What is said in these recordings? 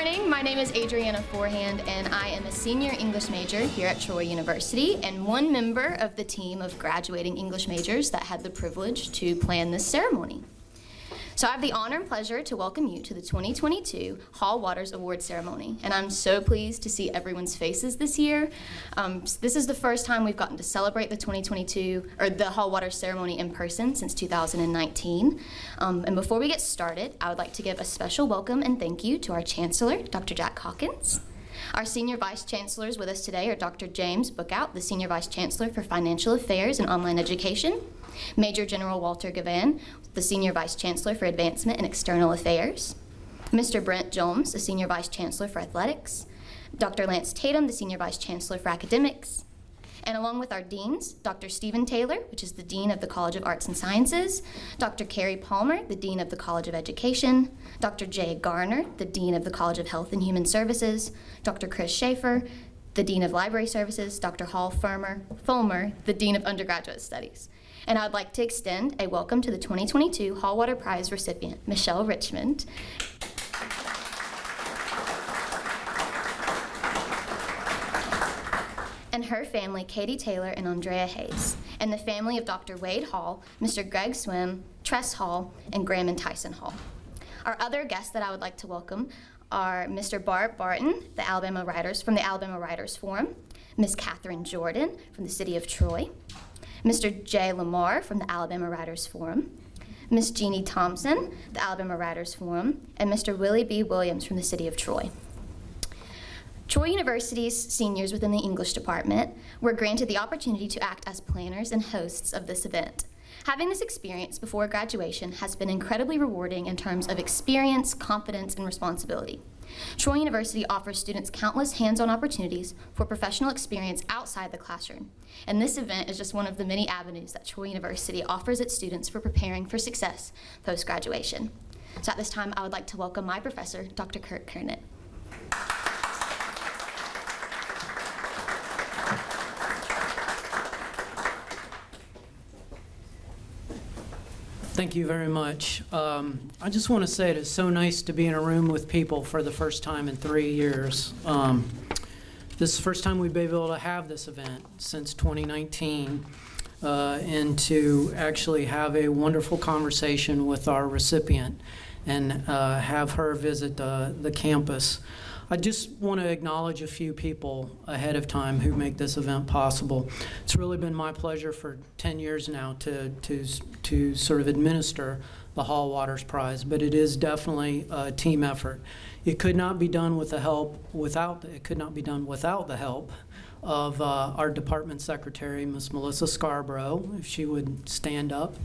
morning, my name is Adriana Forehand, and I am a senior English major here at Troy University and one member of the team of graduating English majors that had the privilege to plan this ceremony. So I have the honor and pleasure to welcome you to the 2022 Hall Waters Award Ceremony, and I'm so pleased to see everyone's faces this year. This is the first time we've gotten to celebrate the the Hall Waters Ceremony in person since 2019. And before we get started, I would like to give a special welcome and thank you to our Chancellor, Dr. Jack Hawkins. Our Senior Vice Chancellors with us today are Dr. James Bookout, the Senior Vice Chancellor for Financial Affairs and Online Education, Major General Walter Gavan, the Senior Vice Chancellor for Advancement and External Affairs, Mr. Brent Jones, the Senior Vice Chancellor for Athletics, Dr. Lance Tatum, the Senior Vice Chancellor for Academics, and along with our deans, Dr. Stephen Taylor, which is the Dean of the College of Arts and Sciences, Dr. Carrie Palmer, the Dean of the College of Education, Dr. Jay Garner, the Dean of the College of Health and Human Services, Dr. Chris Schaefer, the Dean of Library Services, Dr. Hall Fulmer, the Dean of Undergraduate Studies. And I'd like to extend a welcome to the 2022 Hall Water Prize recipient, Michelle Richmond. And her family, Katie Taylor and Andrea Hayes, and the family of Dr. Wade Hall, Mr. Greg Swim, Tress Hall, and Graham and Tyson Hall. Our other guests that I would like to welcome are Mr. Bart Barton, from the Alabama Writers Forum, Ms. Catherine Jordan from the City of Troy, Mr. Jay Lamar from the Alabama Writers Forum, Ms. Jeannie Thompson, the Alabama Writers Forum, and Mr. Willie B. Williams from the City of Troy. Troy University's seniors within the English department were granted the opportunity to act as planners and hosts of this event. Having this experience before graduation has been incredibly rewarding in terms of experience, confidence, and responsibility. Troy University offers students countless hands-on opportunities for professional experience outside the classroom, and this event is just one of the many avenues that Troy University offers its students for preparing for success post-graduation. So at this time, I would like to welcome my professor, Dr. Kirk Curnutt. Thank you very much. I just want to say it is so nice to be in a room with people for the first time in 3 years. This is the first time we've been able to have this event since 2019, and to actually have a wonderful conversation with our recipient and have her visit the campus. I just want to acknowledge a few people ahead of time who make this event possible. It's really been my pleasure for 10 years now to sort of administer the Hall Waters Prize, but it is definitely a team effort. It could not be done without the help of our department secretary, Ms. Melissa Scarborough, if she would stand up.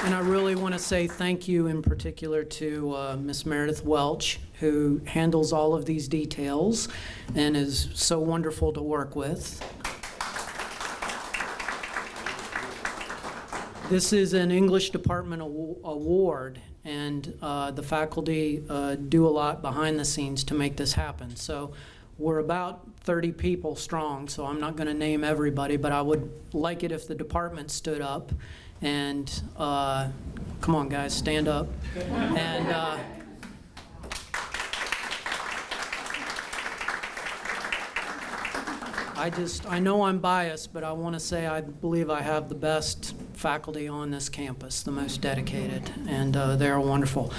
And I really want to say thank you in particular to Ms. Meredith Welch, who handles all of these details and is so wonderful to work with. This is an English department award, and the faculty do a lot behind the scenes to make this happen. So we're about 30 people strong, so I'm not going to name everybody, but I would like it if the department stood up. And come on, guys, stand up. And I know I'm biased, but I want to say I believe I have the best faculty on this campus, the most dedicated, and they're wonderful.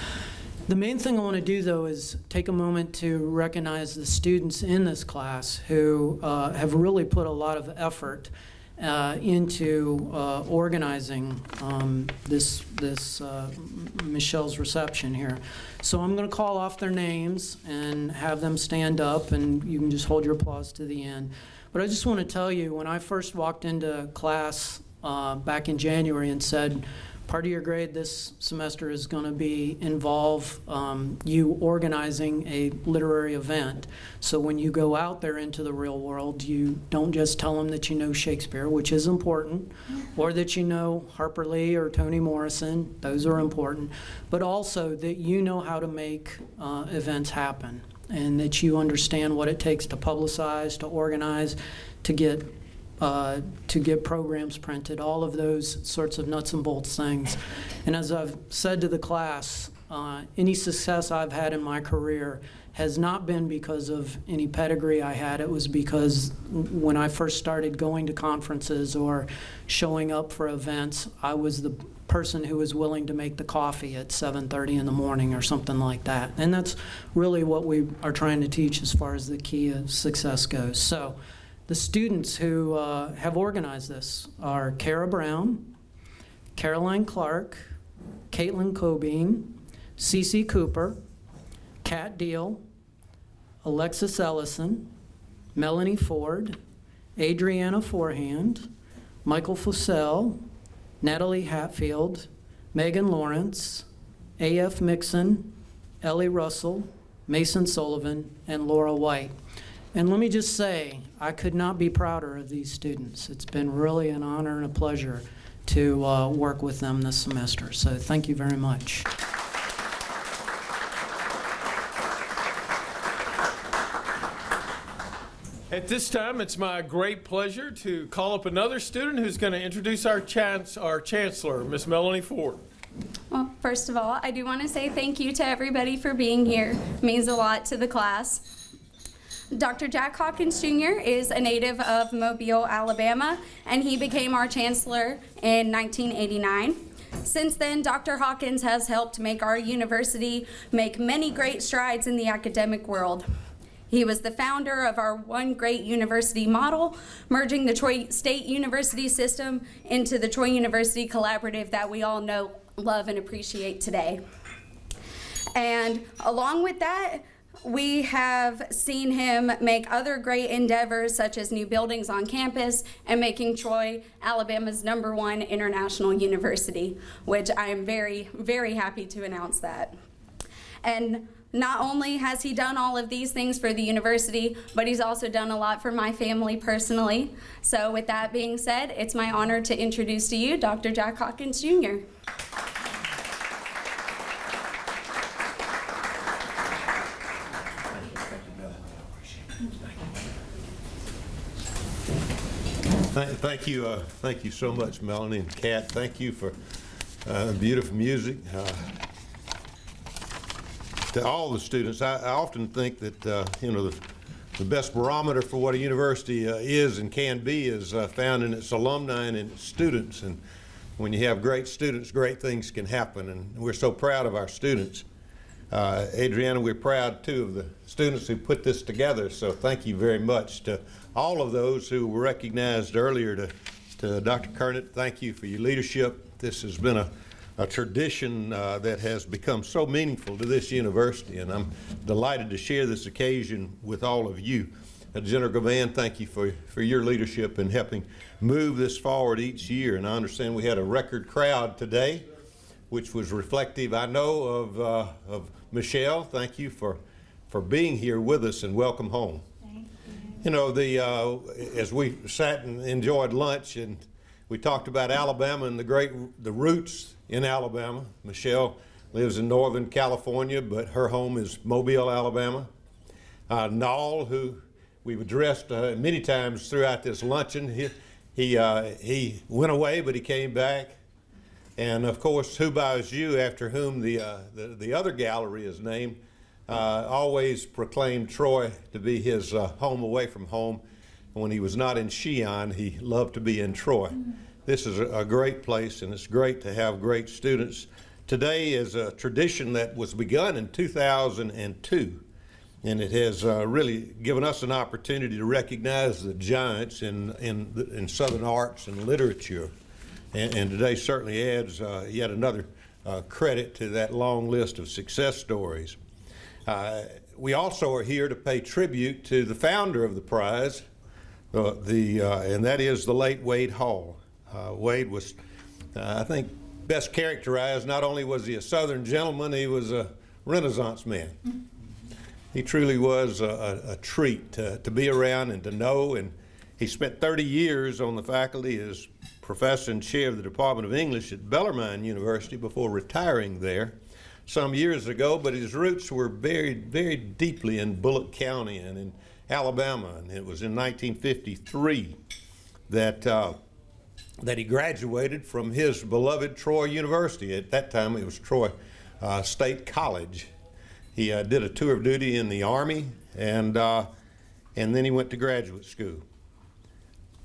The main thing I want to do, though, is take a moment to recognize the students in this class who have really put a lot of effort into organizing this Michelle's reception here. So I'm going to call off their names and have them stand up, and you can just hold your applause to the end. But I just want to tell you, when I first walked into class back in January and said, part of your grade this semester is going to involve you organizing a literary event. So when you go out there into the real world, you don't just tell them that you know Shakespeare, which is important, or that you know Harper Lee or Toni Morrison. Those are important. But also that you know how to make events happen, and that you understand what it takes to publicize, to organize, to get to get programs printed, all of those sorts of nuts and bolts things. And as I've said to the class, any success I've had in my career has not been because of any pedigree I had. It was because when I first started going to conferences or showing up for events, I was the person who was willing to make the coffee at 7:30 in the morning or something like that. And that's really what we are trying to teach as far as the key of success goes. So the students who have organized this are Kara Brown, Caroline Clark, Caitlin Cobean, Cece Cooper, Kat Deal, Alexis Ellison, Melanie Ford, Adriana Forehand, Michael Fussell, Natalie Hatfield, Megan Lawrence, A.F. Mixon, Ellie Russell, Mason Sullivan, and Laura White. And let me just say, I could not be prouder of these students. It's been really an honor and a pleasure to work with them this semester. So thank you very much. At this time, it's my great pleasure to call up another student who's going to introduce our chancellor, Miss Melanie Ford. Well, first of all, I do want to say thank you to everybody for being here. It means a lot to the class. Dr. Jack Hawkins Jr. is a native of Mobile, Alabama, and he became our chancellor in 1989. Since then, Dr. Hawkins has helped make our university make many great strides in the academic world. He was the founder of our One Great University model, merging the Troy State University system into the Troy University Collaborative that we all know, love, and appreciate today. And along with that, we have seen him make other great endeavors such as new buildings on campus and making Troy Alabama's #1 international university, which I am very, very happy to announce that. And not only has he done all of these things for the university, but he's also done a lot for my family personally. So with that being said, it's my honor to introduce to you Dr. Jack Hawkins Jr. Thank you so much, Melanie and Kat. Thank you for beautiful music. To all the students, I often think that the best barometer for what a university is and can be is found in its alumni and in its students. And when you have great students, great things can happen. And we're so proud of our students. Adriana, we're proud too of the students who put this together. So thank you very much to all of those who were recognized earlier. To Dr. Curnutt, thank you for your leadership. This has been a tradition that has become so meaningful to this university, and I'm delighted to share this occasion with all of you. General Gavan, thank you for your leadership in helping move this forward each year, and I understand we had a record crowd today, which was reflective, I know, of Michelle. Thank you for being here with us, and welcome home. Thank you. As we sat and enjoyed lunch, and we talked about Alabama and the roots in Alabama. Michelle lives in Northern California, but her home is Mobile, Alabama. Noel, who we've addressed many times throughout this luncheon, he went away, but he came back. And of course, Who Buys You, after whom the other gallery is named, always proclaimed Troy to be his home away from home. When he was not in Sheehan, he loved to be in Troy. This is a great place, and it's great to have great students. Today is a tradition that was begun in 2002, and it has really given us an opportunity to recognize the giants in Southern arts and literature. And today certainly adds yet another credit to that long list of success stories. We also are here to pay tribute to the founder of the prize, and that is the late Wade Hall. Wade was, I think, best characterized, not only was he a Southern gentleman, he was a Renaissance man. He truly was a treat to be around and to know, and he spent 30 years on the faculty as professor and chair of the Department of English at Bellarmine University before retiring there some years ago, but his roots were buried very deeply in Bullock County and in Alabama, and it was in 1953 that that he graduated from his beloved Troy University. At that time, it was Troy State College. He did a tour of duty in the Army, and then he went to graduate school.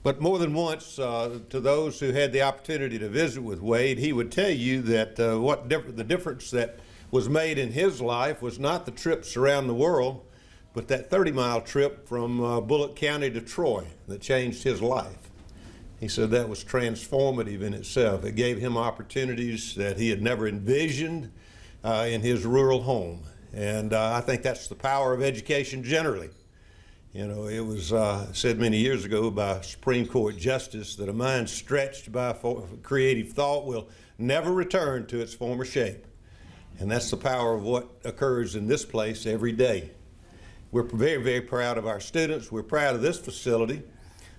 But more than once, to those who had the opportunity to visit with Wade, he would tell you that the difference that was made in his life was not the trips around the world, but that 30-mile trip from Bullock County to Troy that changed his life. He said that was transformative in itself. It gave him opportunities that he had never envisioned in his rural home. And I think that's the power of education generally. You know, it was said many years ago by a Supreme Court justice that a mind stretched by creative thought will never return to its former shape. And that's the power of what occurs in this place every day. We're very, very proud of our students. We're proud of this facility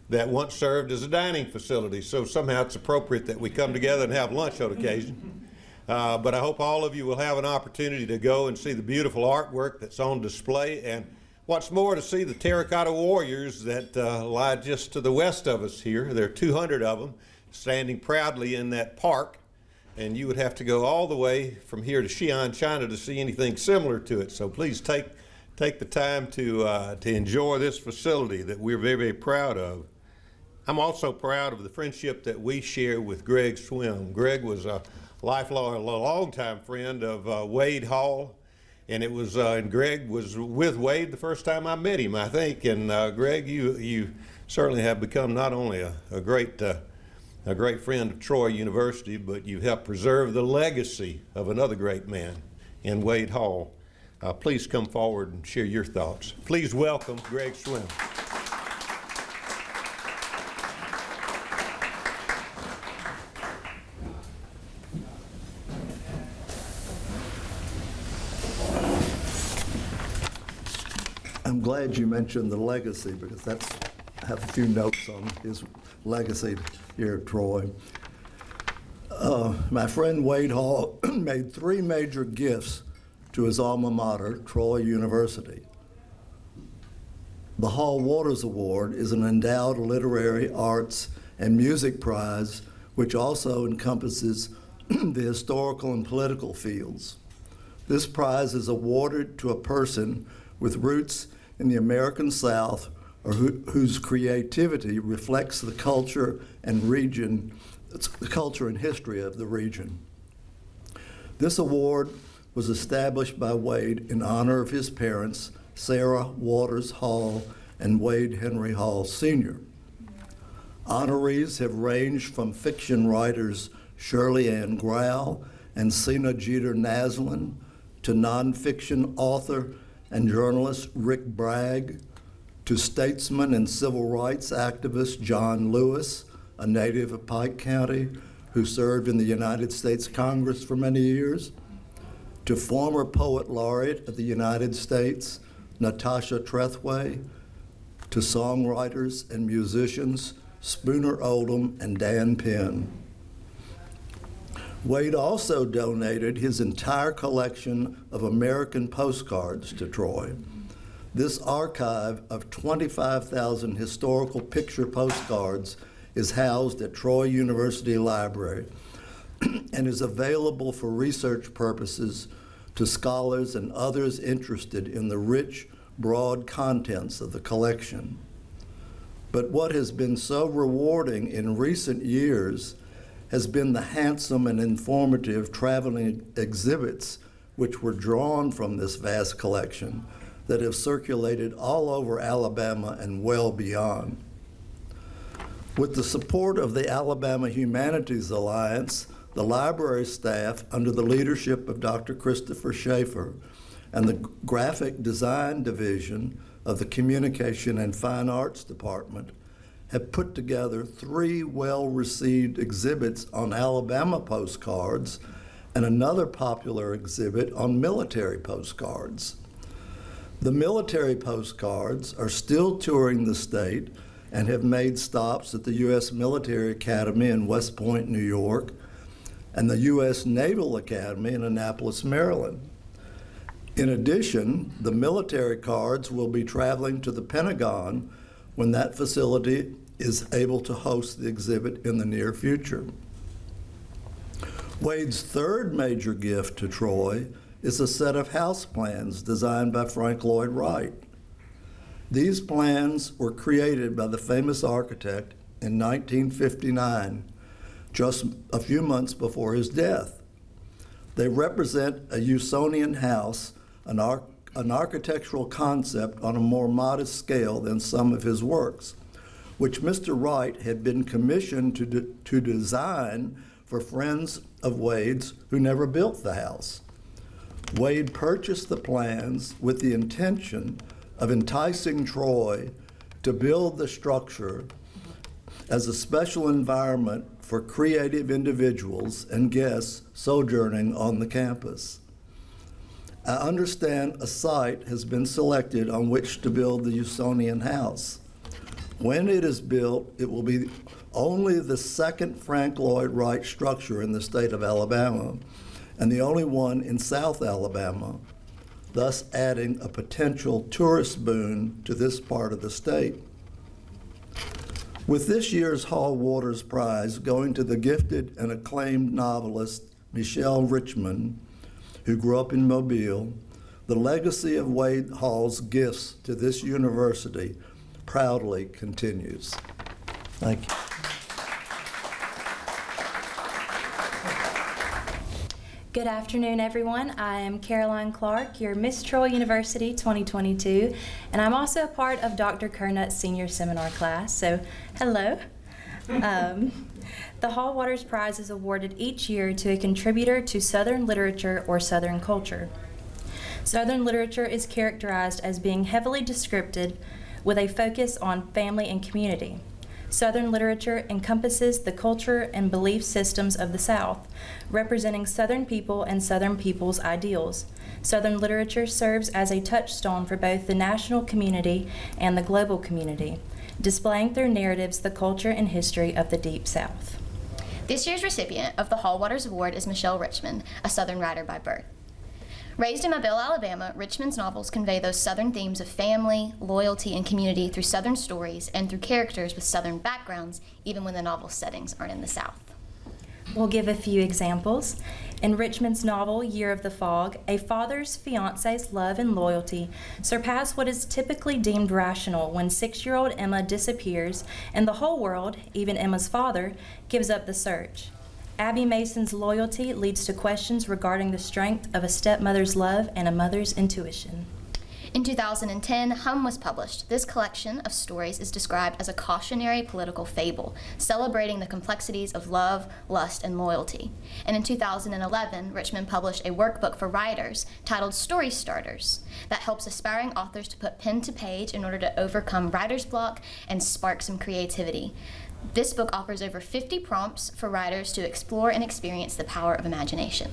that once served as a dining facility. So somehow it's appropriate that we come together and have lunch on occasion. But I hope all of you will have an opportunity to go and see the beautiful artwork that's on display, and what's more, to see the Terracotta Warriors that lie just to the west of us here. There are 200 of them standing proudly in that park, and you would have to go all the way from here to Xi'an, China to see anything similar to it. So please take the time to enjoy this facility that we're very, very proud of. I'm also proud of the friendship that we share with Greg Swim. Greg was a long-time friend of Wade Hall. And and Greg was with Wade the first time I met him, I think. And Greg, you certainly have become not only a great friend of Troy University, but you helped preserve the legacy of another great man in Wade Hall. Please come forward and share your thoughts. Please welcome Greg Swim. I'm glad you mentioned the legacy, because I have a few notes on his legacy here at Troy. My friend Wade Hall made 3 major gifts to his alma mater, Troy University. The Hall Waters Award is an endowed literary, arts, and music prize, which also encompasses the historical and political fields. This prize is awarded to a person with roots in the American South, or whose creativity reflects the culture and history of the region. This award was established by Wade in honor of his parents, Sarah Waters Hall and Wade Henry Hall Sr. Honorees have ranged from fiction writers Shirley Ann Grau and Sina Jeter Naslin to nonfiction author and journalist Rick Bragg, to statesman and civil rights activist John Lewis, a native of Pike County who served in the United States Congress for many years, to former poet laureate of the United States, Natasha Trethway, to songwriters and musicians Spooner Oldham and Dan Penn. Wade also donated his entire collection of American postcards to Troy. This archive of 25,000 historical picture postcards is housed at Troy University Library and is available for research purposes to scholars and others interested in the rich, broad contents of the collection. But what has been so rewarding in recent years has been the handsome and informative traveling exhibits which were drawn from this vast collection that have circulated all over Alabama and well beyond. With the support of the Alabama Humanities Alliance, the library staff, under the leadership of Dr. Christopher Schaefer, and the Graphic Design Division of the Communication and Fine Arts Department, have put together 3 well-received exhibits on Alabama postcards and another popular exhibit on military postcards. The military postcards are still touring the state and have made stops at the U.S. Military Academy in West Point, New York, and the U.S. Naval Academy in Annapolis, Maryland. In addition, the military cards will be traveling to the Pentagon when that facility is able to host the exhibit in the near future. Wade's third major gift to Troy is a set of house plans designed by Frank Lloyd Wright. These plans were created by the famous architect in 1959, just a few months before his death. They represent a Usonian house, an architectural concept on a more modest scale than some of his works, which Mr. Wright had been commissioned to design for friends of Wade's who never built the house. Wade purchased the plans with the intention of enticing Troy to build the structure as a special environment for creative individuals and guests sojourning on the campus. I understand a site has been selected on which to build the Usonian house. When it is built, it will be only the second Frank Lloyd Wright structure in the state of Alabama and the only one in South Alabama, thus adding a potential tourist boon to this part of the state. With this year's Hall Waters Prize going to the gifted and acclaimed novelist Michelle Richmond, who grew up in Mobile, the legacy of Wade Hall's gifts to this university proudly continues. Thank you. Good afternoon, everyone. I am Caroline Clark, your Miss Troy University 2022, and I'm also a part of Dr. Curnutt's senior seminar class, so hello. The Hall Waters Prize is awarded each year to a contributor to Southern literature or Southern culture. Southern literature is characterized as being heavily descriptive with a focus on family and community. Southern literature encompasses the culture and belief systems of the South, representing Southern people and Southern people's ideals. Southern literature serves as a touchstone for both the national community and the global community, displaying through narratives the culture and history of the Deep South. This year's recipient of the Hall Waters Award is Michelle Richmond, a Southern writer by birth. Raised in Mobile, Alabama, Richmond's novels convey those Southern themes of family, loyalty, and community through Southern stories and through characters with Southern backgrounds, even when the novel settings aren't in the South. We'll give a few examples. In Richmond's novel, Year of the Fog, a father's fiance's love and loyalty surpass what is typically deemed rational when 6-year-old Emma disappears and the whole world, even Emma's father, gives up the search. Abby Mason's loyalty leads to questions regarding the strength of a stepmother's love and a mother's intuition. In 2010, Hum was published. This collection of stories is described as a cautionary political fable, celebrating the complexities of love, lust, and loyalty. And in 2011, Richmond published a workbook for writers titled Story Starters that helps aspiring authors to put pen to page in order to overcome writer's block and spark some creativity. This book offers over 50 prompts for writers to explore and experience the power of imagination.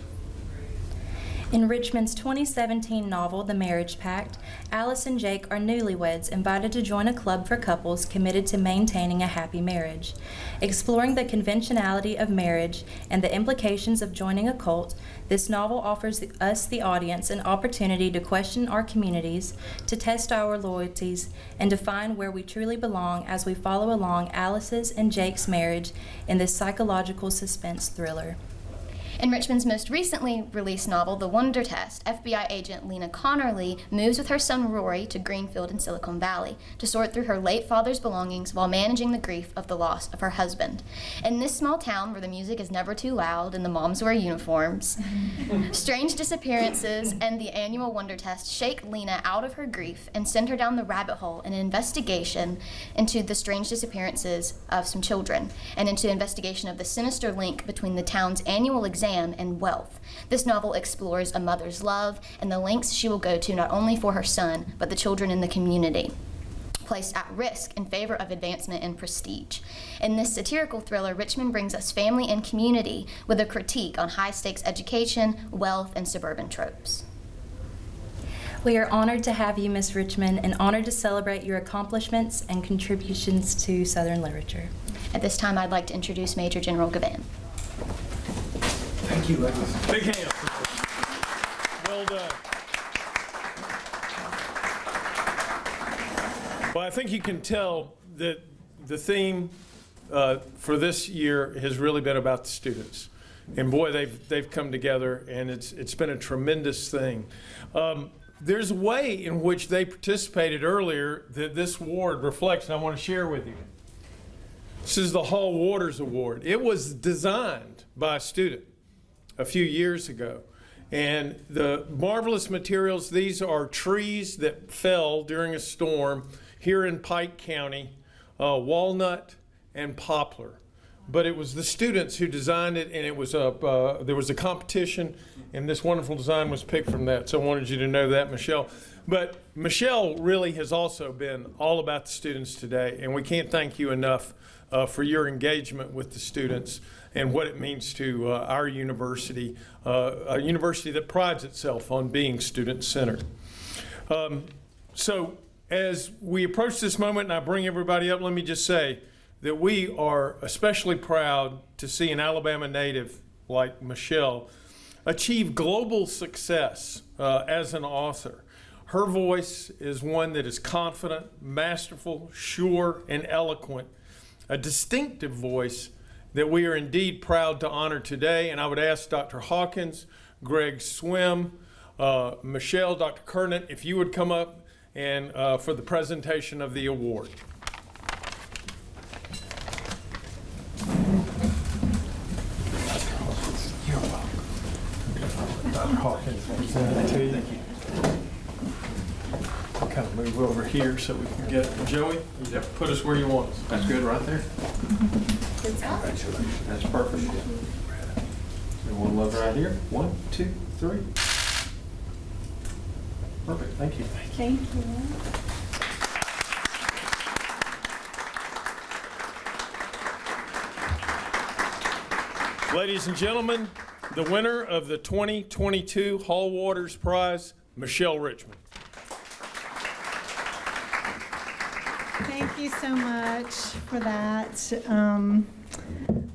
In Richmond's 2017 novel, The Marriage Pact, Alice and Jake are newlyweds invited to join a club for couples committed to maintaining a happy marriage. Exploring the conventionality of marriage and the implications of joining a cult, this novel offers us, the audience, an opportunity to question our communities, to test our loyalties, and to find where we truly belong as we follow along Alice's and Jake's marriage in this psychological suspense thriller. In Richmond's most recently released novel, The Wonder Test, FBI agent Lena Connerly moves with her son Rory to Greenfield in Silicon Valley to sort through her late father's belongings while managing the grief of the loss of her husband. In this small town where the music is never too loud and the moms wear uniforms, strange disappearances and the annual Wonder Test shake Lena out of her grief and send her down the rabbit hole in an investigation into the strange disappearances of some children and into investigation of the sinister link between the town's annual exam and wealth. This novel explores a mother's love and the lengths she will go to not only for her son, but the children in the community, placed at risk in favor of advancement and prestige. In this satirical thriller, Richmond brings us family and community with a critique on high-stakes education, wealth, and suburban tropes. We are honored to have you, Ms. Richmond, and honored to celebrate your accomplishments and contributions to Southern literature. At this time, I'd like to introduce Major General Gavan. Thank you, big hand. Well done. Well, I think you can tell that the theme for this year has really been about the students. And boy, they've come together, and it's been a tremendous thing. There's a way in which they participated earlier that this award reflects, and I want to share with you. This is the Hall Waters Award. It was designed by a student a few years ago. And the marvelous materials, these are trees that fell during a storm here in Pike County, walnut and poplar. But it was the students who designed it, and it was there was a competition, and this wonderful design was picked from that. So I wanted you to know that, Michelle. But Michelle really has also been all about the students today, and we can't thank you enough for your engagement with the students and what it means to our university, a university that prides itself on being student-centered. So as we approach this moment and I bring everybody up, let me just say that we are especially proud to see an Alabama native like Michelle achieve global success as an author. Her voice is one that is confident, masterful, sure, and eloquent, a distinctive voice that we are indeed proud to honor today. And I would ask Dr. Hawkins, Greg Swim, Michelle, Dr. Curnutt, if you would come up and for the presentation of the award. You're welcome. Dr. Hawkins, present it to you. Thank you. I'll kind of move over here so we can get Joey. You have to put us where you want us. That's good right there. Congratulations. That's perfect. And one love right here. 1, 2, 3. Perfect. Thank you. Thank you. Ladies and gentlemen, the winner of the 2022 Hall Waters Prize, Michelle Richmond. Thank you so much for that.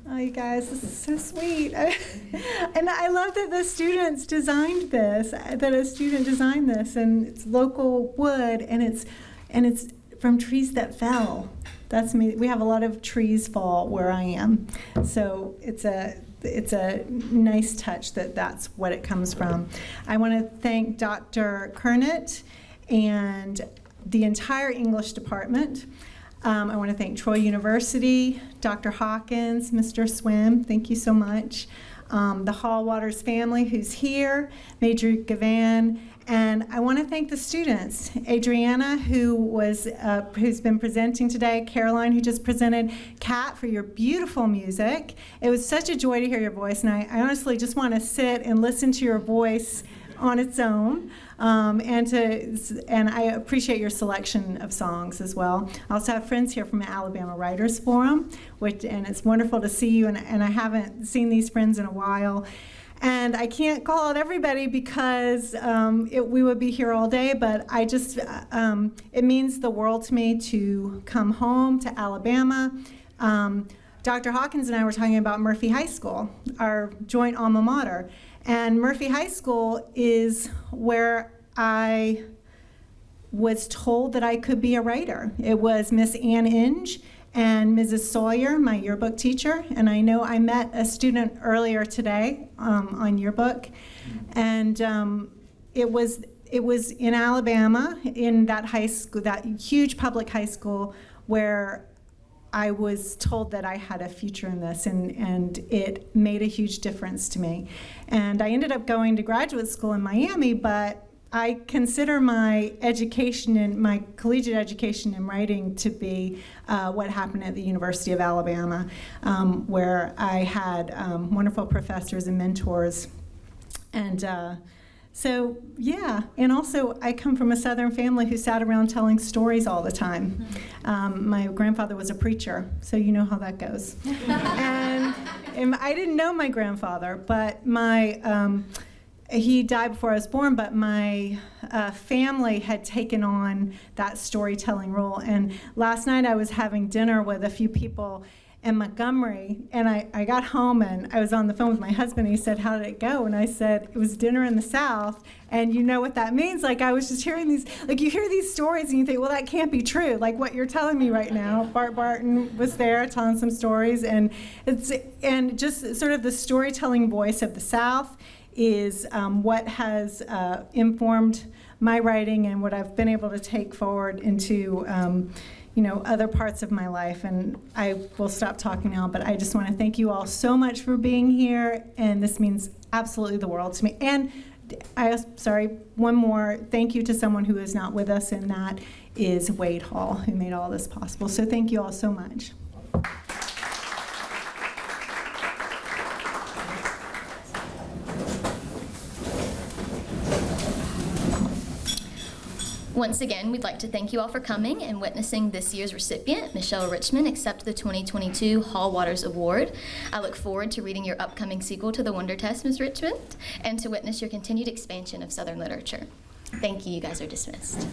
Oh, you guys, this is so sweet. And I love that the students designed this, that a student designed this, and it's local wood, and it's from trees that fell. That's me. We have a lot of trees fall where I am. So it's a nice touch that that's what it comes from. I want to thank Dr. Curnutt and the entire English department. I want to thank Troy University, Dr. Hawkins, Mr. Swim, thank you so much. The Hall Waters family who's here, Major Gavan, and I want to thank the students, Adriana, who's been presenting today, Caroline, who just presented, Kat, for your beautiful music. It was such a joy to hear your voice, and I honestly just want to sit and listen to your voice on its own, and I appreciate your selection of songs as well. I also have friends here from the Alabama Writers Forum, and it's wonderful to see you, and I haven't seen these friends in a while. And I can't call out everybody because we would be here all day, but I just, it means the world to me to come home to Alabama. Dr. Hawkins and I were talking about Murphy High School, our joint alma mater. And Murphy High School is where I was told that I could be a writer. It was Miss Ann Inge and Mrs. Sawyer, my yearbook teacher, and I know I met a student earlier today on yearbook, and it was in Alabama, in that high school, that huge public high school, where I was told that I had a future in this, and it made a huge difference to me. And I ended up going to graduate school in Miami, but I consider my education and my collegiate education in writing to be what happened at the University of Alabama, where I had wonderful professors and mentors. And so, yeah, and also I come from a Southern family who sat around telling stories all the time. My grandfather was a preacher, so you know how that goes. and I didn't know my grandfather, but he died before I was born, but my family had taken on that storytelling role. And last night I was having dinner with a few people, and Montgomery. And I got home and I was on the phone with my husband. And he said, "How did it go?" And I said, "It was dinner in the South." And you know what that means? Like, I was just hearing these, like, you hear these stories and you think, well, that can't be true. Like what you're telling me right now. Bart Barton was there telling some stories, and just sort of the storytelling voice of the South is what has informed my writing and what I've been able to take forward into other parts of my life. And I will stop talking now, but I just want to thank you all so much for being here, and this means absolutely the world to me. And one more thank you to someone who is not with us, and that is Wade Hall, who made all this possible. So thank you all so much. Once again, we'd like to thank you all for coming and witnessing this year's recipient, Michelle Richmond, accept the 2022 Hall Waters Award. I look forward to reading your upcoming sequel to The Wonder Test, Ms. Richmond, and to witness your continued expansion of Southern literature. Thank you. You guys are dismissed.